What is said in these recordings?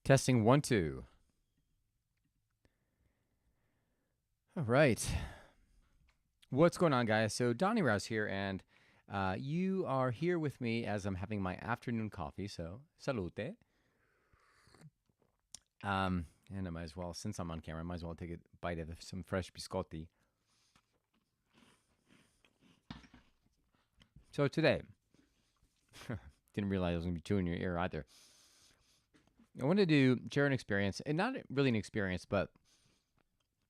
Testing 1, 2. All right. What's going on, guys? So Donnie Rouse here, and you are here with me as I'm having my afternoon coffee. So salute. And I might as well, since I'm on camera, I might as well take a bite of some fresh biscotti. So today, didn't realize I was going to be chewing your ear either. I wanted to share an experience, and not really an experience, but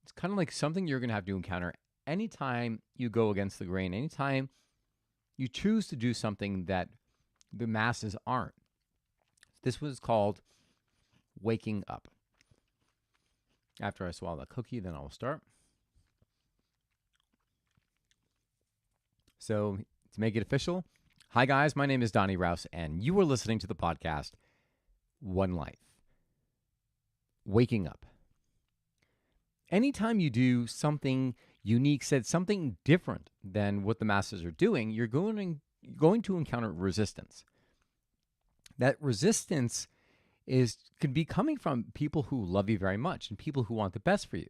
it's kind of like something you're going to have to encounter anytime you go against the grain, anytime you choose to do something that the masses aren't. This was called waking up. After I swallow that cookie, then I'll start. So to make it official, hi guys, my name is Donnie Rouse, and you are listening to the podcast One Life. Waking up. Anytime you do something unique, said something different than what the masses are doing, you're going to encounter resistance. That resistance could be coming from people who love you very much and people who want the best for you.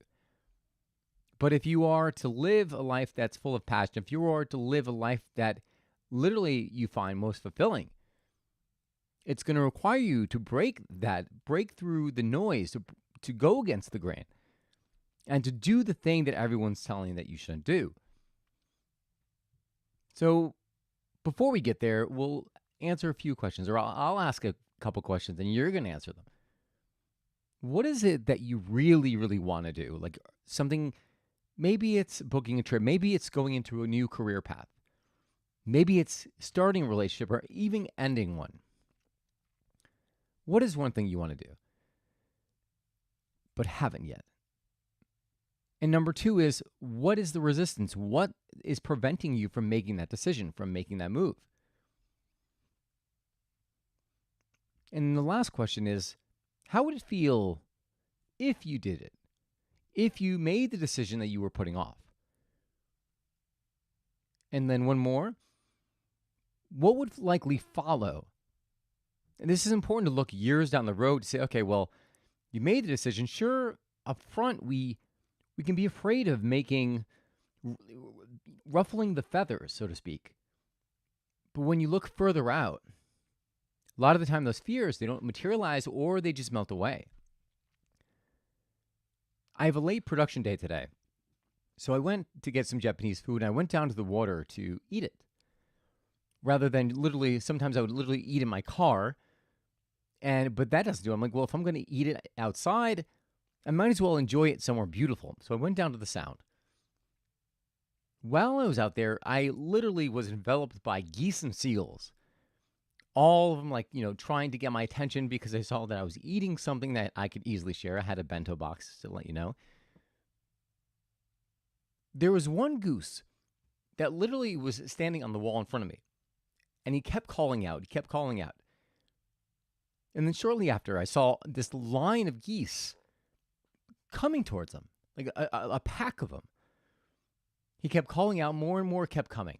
But if you are to live a life that's full of passion, if you are to live a life that literally you find most fulfilling, it's going to require you to break through the noise, to go against the grain, and to do the thing that everyone's telling you that you shouldn't do. So before we get there, we'll answer a few questions, or I'll ask a couple questions, and you're going to answer them. What is it that you really, really want to do? Like something, maybe it's booking a trip, maybe it's going into a new career path, maybe it's starting a relationship or even ending one. What is one thing you want to do, but haven't yet? And number two is, what is the resistance? What is preventing you from making that decision, from making that move? And the last question is, how would it feel if you did it? If you made the decision that you were putting off? And then one more, what would likely follow? And this is important to look years down the road to say, okay, well, you made the decision. Sure, up front, we can be afraid of ruffling the feathers, so to speak. But when you look further out, a lot of the time those fears, they don't materialize or they just melt away. I have a late production day today. So I went to get some Japanese food and I went down to the water to eat it. Rather than sometimes I would literally eat in my car. But that doesn't do it. I'm like, well, if I'm going to eat it outside, I might as well enjoy it somewhere beautiful. So I went down to the Sound. While I was out there, I literally was enveloped by geese and seals. All of them, trying to get my attention because they saw that I was eating something that I could easily share. I had a bento box, to let you know. There was one goose that literally was standing on the wall in front of me. And he kept calling out. And then shortly after, I saw this line of geese coming towards him, like a pack of them. He kept calling out, more and more kept coming.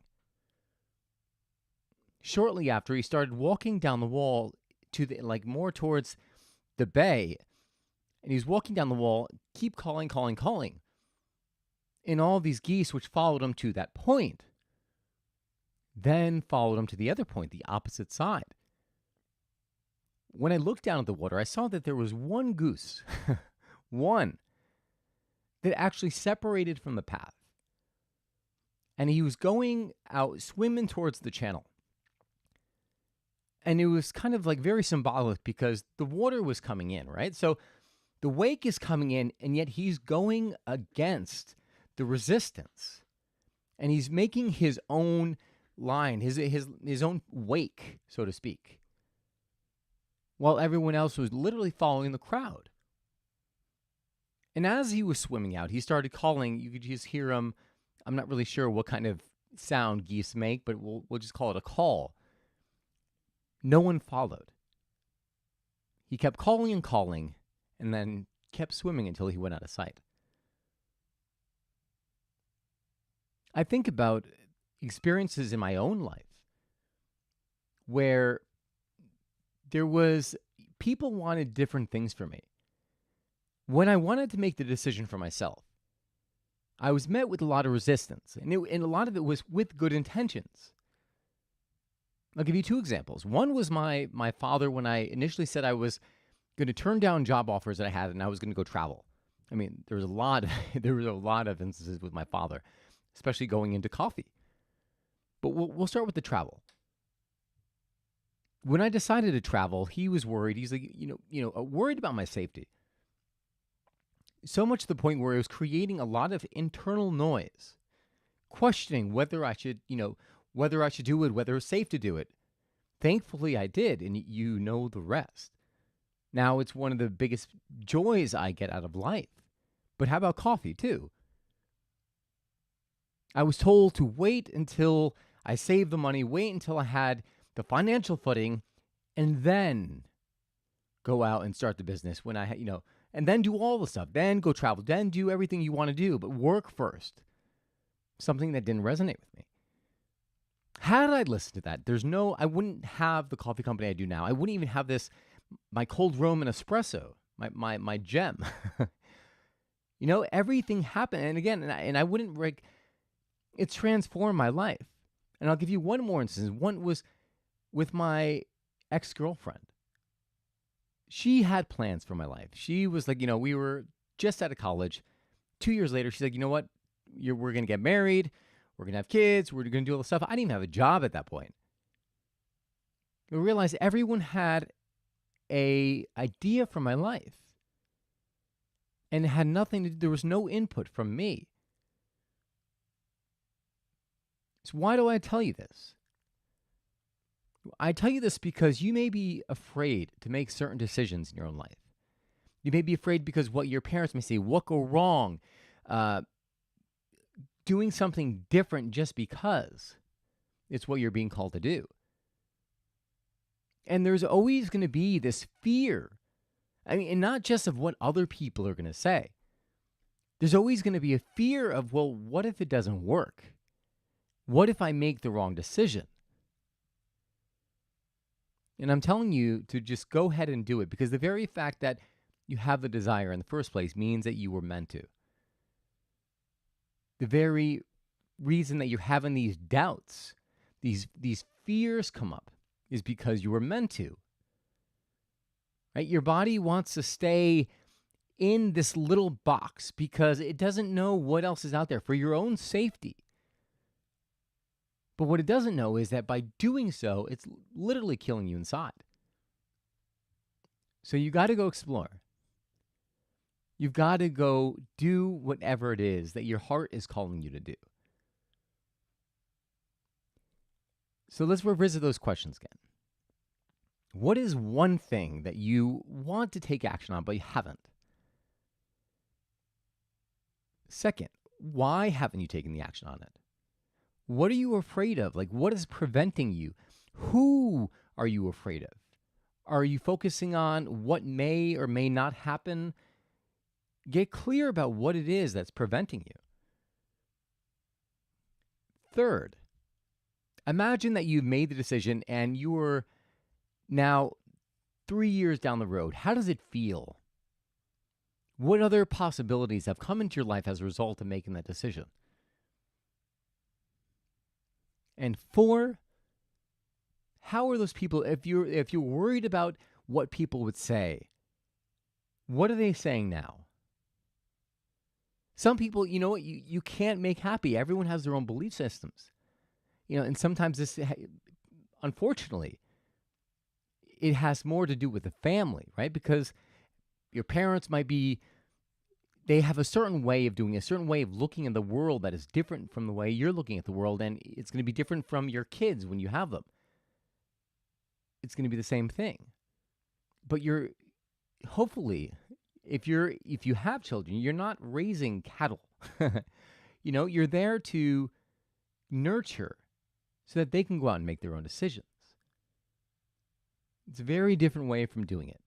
Shortly after, he started walking down the wall to more towards the bay. And he's walking down the wall, keep calling. And all these geese, which followed him to that point, then followed him to the other point, the opposite side. When I looked down at the water, I saw that there was one goose, one, that actually separated from the path. And he was going out, swimming towards the channel. And it was kind of very symbolic because the water was coming in, right? So the wake is coming in, and yet he's going against the resistance. And he's making his own line, his own wake, so to speak, while everyone else was literally following the crowd. And as he was swimming out, he started calling. You could just hear him. I'm not really sure what kind of sound geese make, but we'll just call it a call. No one followed. He kept calling, and then kept swimming until he went out of sight. I think about experiences in my own life where there was people wanted different things from me. When I wanted to make the decision for myself, I was met with a lot of resistance, and a lot of it was with good intentions. I'll give you two examples. One was my father when I initially said I was going to turn down job offers that I had and I was going to go travel. I mean, there was a lot of instances with my father, especially going into coffee. But we'll start with the travel. When I decided to travel, he was worried. He's like, worried about my safety. So much to the point where it was creating a lot of internal noise, questioning whether I should do it, whether it was safe to do it. Thankfully, I did, and you know the rest. Now, it's one of the biggest joys I get out of life. But how about coffee, too? I was told to wait until I saved the money, wait until I had the financial footing, and then go out and start the business when I had, and then do all the stuff, then go travel, then do everything you want to do, but work first. Something that didn't resonate with me. Had I listened to that, I wouldn't have the coffee company I do now. I wouldn't even have my cold Roman espresso, my gem. Everything happened. And again, and I wouldn't, it's transformed my life. And I'll give you one more instance. One was with my ex-girlfriend. She had plans for my life. She was like, we were just out of college. 2 years later, she's like, you know what? We're going to get married. We're going to have kids. We're going to do all this stuff. I didn't even have a job at that point. I realized everyone had a idea for my life. And it had nothing to do, there was no input from me. So why do I tell you this? I tell you this because you may be afraid to make certain decisions in your own life. You may be afraid because what your parents may say, what go wrong, doing something different just because it's what you're being called to do. And there's always going to be this fear. I mean, and not just of what other people are going to say. There's always going to be a fear of, well, what if it doesn't work? What if I make the wrong decision? And I'm telling you to just go ahead and do it, because the very fact that you have the desire in the first place means that you were meant to. The very reason that you're having these doubts, these fears come up, is because you were meant to. Right? Your body wants to stay in this little box because it doesn't know what else is out there for your own safety. But what it doesn't know is that by doing so, it's literally killing you inside. So you got to go explore. You've got to go do whatever it is that your heart is calling you to do. So let's revisit those questions again. What is one thing that you want to take action on, but you haven't? Second, why haven't you taken the action on it? What are you afraid of? Like, what is preventing you? Who are you afraid of? Are you focusing on what may or may not happen? Get clear about what it is that's preventing you. Third, imagine that you've made the decision and you are now 3 years down the road. How does it feel? What other possibilities have come into your life as a result of making that decision? And 4, how are those people, if you're worried about what people would say, what are they saying now? Some people, you know what, you can't make happy. Everyone has their own belief systems. And sometimes this, unfortunately, it has more to do with the family, right? Because your parents they have a certain way of doing, a certain way of looking at the world that is different from the way you're looking at the world, and it's going to be different from your kids when you have them. It's going to be the same thing. But hopefully, if you have children, you're not raising cattle. You're there to nurture so that they can go out and make their own decisions. It's a very different way from doing it.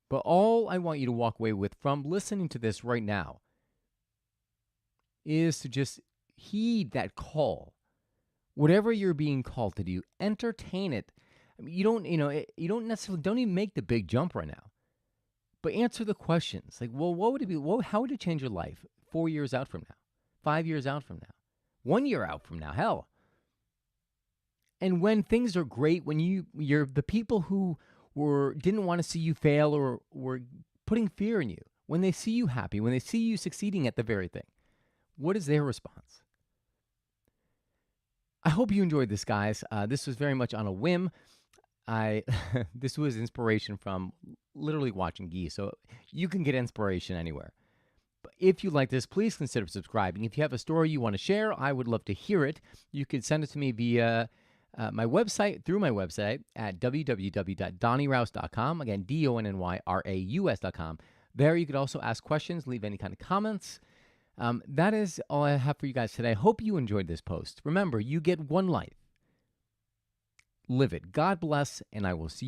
But all I want you to walk away with from listening to this right now is to just heed that call. Whatever you're being called to do, entertain it I mean, you don't necessarily don't even make the big jump right now, but answer the questions. Like, well, what would it be? How would it change your life 4 years out from now, 5 years out from now, 1 year out from now? Hell, and when things are great, when you're the people who didn't want to see you fail or were putting fear in you, when they see you happy, when they see you succeeding at the very thing, what is their response? I hope you enjoyed this, guys. This was very much on a whim. I This was inspiration from literally watching geese, so you can get inspiration anywhere. But if you like this, please consider subscribing. If you have a story you want to share, I would love to hear it. You can send it to me via my website, through my website at www.donnyrouse.com. Again, DONNYRAUS.com. There you could also ask questions, leave any kind of comments. That is all I have for you guys today. I hope you enjoyed this post. Remember, you get one life. Live it. God bless, and I will see you